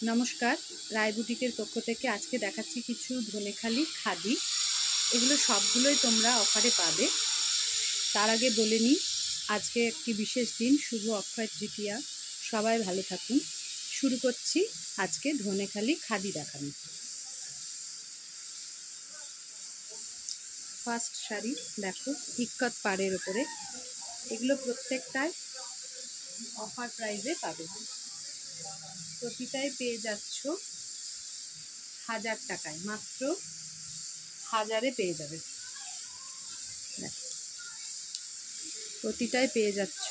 নমস্কার, রায় বুটিকের পক্ষ থেকে আজকে দেখাচ্ছি কিছু ধনেখালি খাদি। এগুলো সবগুলোই তোমরা অফারে পাবে। তার আগে বলে নিই, আজকে একটি বিশেষ দিন, শুভ অক্ষয় তৃতীয়া। সবাই ভালো থাকুন। শুরু করছি আজকে ধনেখালি খাদি দেখানো। ফার্স্ট শাড়ি দেখো, ইক্কত পাড়ের ওপরে। এগুলো প্রত্যেকটাই অফার প্রাইসে পাবে। প্রতিটাই পেয়ে যাচ্ছ 1000 টাকায়, মাত্র 1000-এ পেয়ে যাবে। প্রতিটাই পেয়ে যাচ্ছ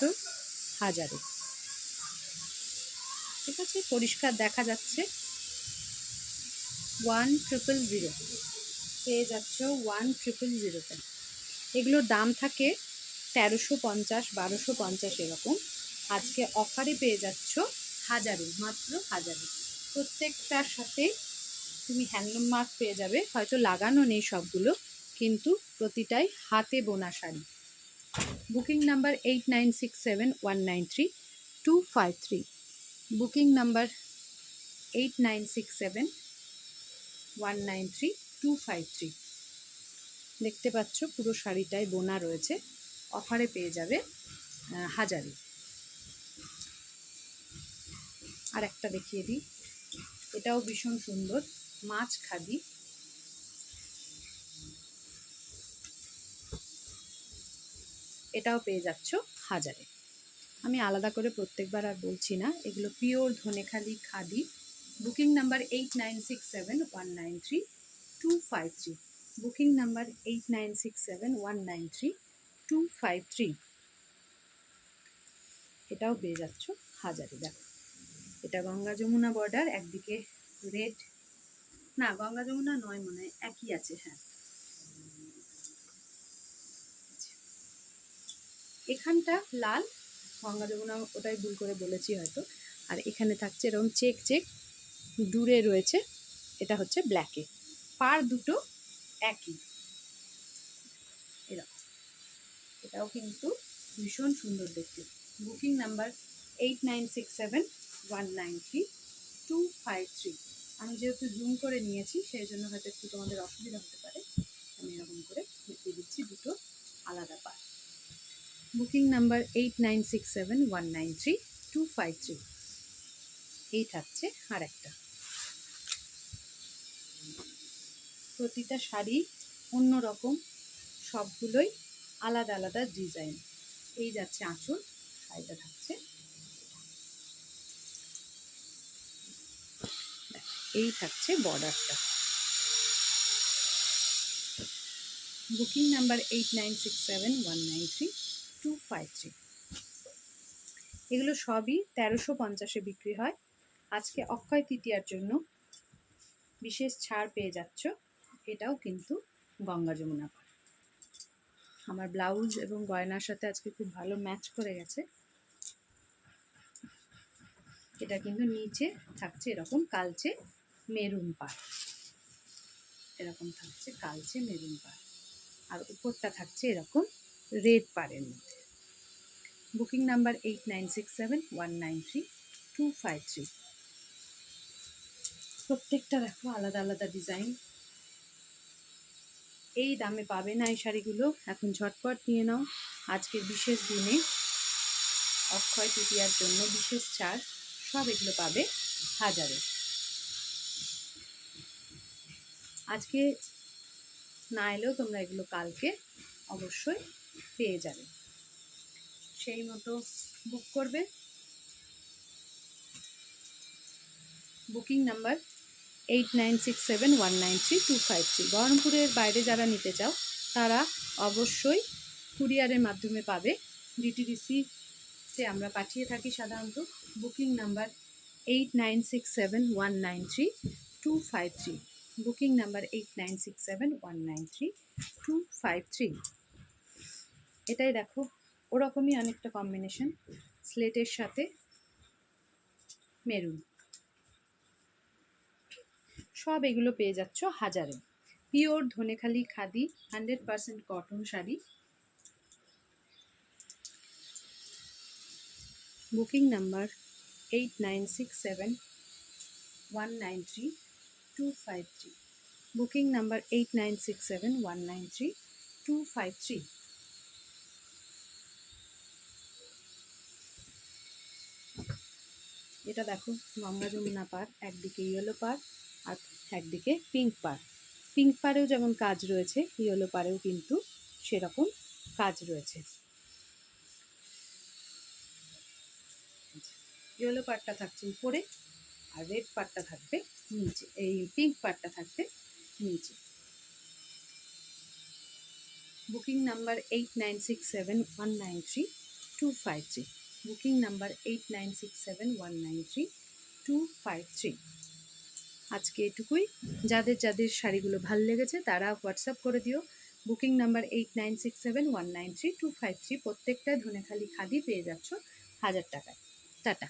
1000-এ। ঠিক আছে, পরিষ্কার দেখা যাচ্ছে। 1000 পেয়ে যাচ্ছ 1000-তে। এগুলোর দাম থাকে 1350, 1250 এরকম। আজকে অফারে পেয়ে যাচ্ছ 1000-এ, মাত্র 1000-এ। প্রত্যেকটার সাথে তুমি হ্যান্ডলুম মার্ক পেয়ে যাবে। হয়তো লাগানো নেই সবগুলো, কিন্তু প্রতিটাই হাতে বোনা sari. Booking number 8967193253। Booking number 8967193253। দেখতে পাচ্ছ পুরো শাড়িটাই বোনা রয়েছে। অফারে পেয়ে যাবে 1000-এ। আর একটা দেখিয়ে দিই, এটাও ভীষণ সুন্দর, মাছ খাদি। এটাও পেয়ে যাচ্ছ 1000-এ। আমি আলাদা করে প্রত্যেকবার আর বলছি না, এগুলো pure Dhanekhali khadi. Booking number 8967193253। Booking number 8967193253। এটাও পেয়ে যাচ্ছ 1000-এ। দেখো, এটা গঙ্গা যমুনা বর্ডার, একদিকে রেড, না গঙ্গা যমুনা নয়, মনে হয় একই আছে। হ্যাঁ, এখানটা লাল, গঙ্গা যমুনা ওটাই ভুল করে বলেছি হয়তো। আর এখানে থাকছে এরকম চেক চেক, দূরে রয়েছে, এটা হচ্ছে ব্ল্যাকে। পার দুটো একই এরকম। এটাও কিন্তু ভীষণ সুন্দর দেখতে। Booking number 8967193253। আমি যেহেতু জুম করে নিয়েছি, সেই জন্য হয়তো একটু তোমাদের অসুবিধা হতে পারে। আমি এরকম করে দেখিয়ে দিচ্ছি দুটো আলাদা পার। Booking number 8967193253। এই থাকছে আর একটা। প্রতিটা শাড়ি অন্যরকম, সবগুলোই আলাদা আলাদা ডিজাইন। এই যাচ্ছে আঁচল, শাড়িটা থাকছে, এই থাকছে বর্ডারটা। Booking number 8967193253। এগুলো সবই 1350-এ বিক্রি হয়। আজকে অক্ষয় তৃতীয়ার জন্য বিশেষ ছাড় পেয়ে যাচ্ছ। এটাও কিন্তু গঙ্গা যমুনা পাড়। আমার ব্লাউজ এবং গয়নার সাথে আজকে খুব ভালো ম্যাচ করে গেছে। এটা কিন্তু নিচে থাকছে এরকম কালচে মেরুন পাড়, এরকম থাকছে কালচে মেরুন পাড়, আর উপরটা থাকছে এরকম রেড পাড়ের মধ্যে। Booking number 8967193253। প্রত্যেকটা দেখো আলাদা আলাদা ডিজাইন। এই দামে পাবে না এই শাড়িগুলো, এখন ঝটপট নিয়ে নাও। আজকের বিশেষ দিনে অক্ষয় তৃতীয়ার জন্য বিশেষ ছাড়, সব এগুলো পাবে 1000-এ। আজকে না এলেও তোমরা এগুলো কালকে অবশ্যই পেয়ে যাবে। সেই মতো বুক করবে। Booking number 8967193253। বহরমপুরের বাইরে যারা নিতে চাও তারা অবশ্যই কুরিয়ারের মাধ্যমে পাবে। ডিটিডিসিতে আমরা পাঠিয়ে থাকি সাধারণত। Booking number 8967193253। Booking number 8967193253। এটাই দেখো, ওরকমই অনেকটা কম্বিনেশন, স্লেটের সাথে মেরুন। সব এগুলো পেয়ে যাচ্ছ 1000-এ। Pure Dhanekhali khadi, 100% cotton sari. Booking number 8967193253। 193 253, booking number 8967193253। এটা দেখো গঙ্গা যমুনা পার, একদিকে ইয়েলো পার আর একদিকে পিঙ্ক পার। পিঙ্ক পারেও যেমন কাজ রয়েছে, ইয়েলো পারেও কিন্তু সেরকম কাজ রয়েছে। ইয়েলো পারটা থাকছে উপরে আর রেড পারটা থাকবে নিচে, এই পিঙ্ক পারটা থাকবে নিচে। Booking number 8967193253, booking number 8967193253। আজকে এটুকুই। যাদের যাদের শাড়িগুলো ভাল লেগেছে তারা হোয়াটসঅ্যাপ করে দিও। বুকিং নাম্বার 8967193253, প্রত্যেকটায় ধনেখালি খাদি পেয়ে যাচ্ছ 1000 টাকায়। টাটা।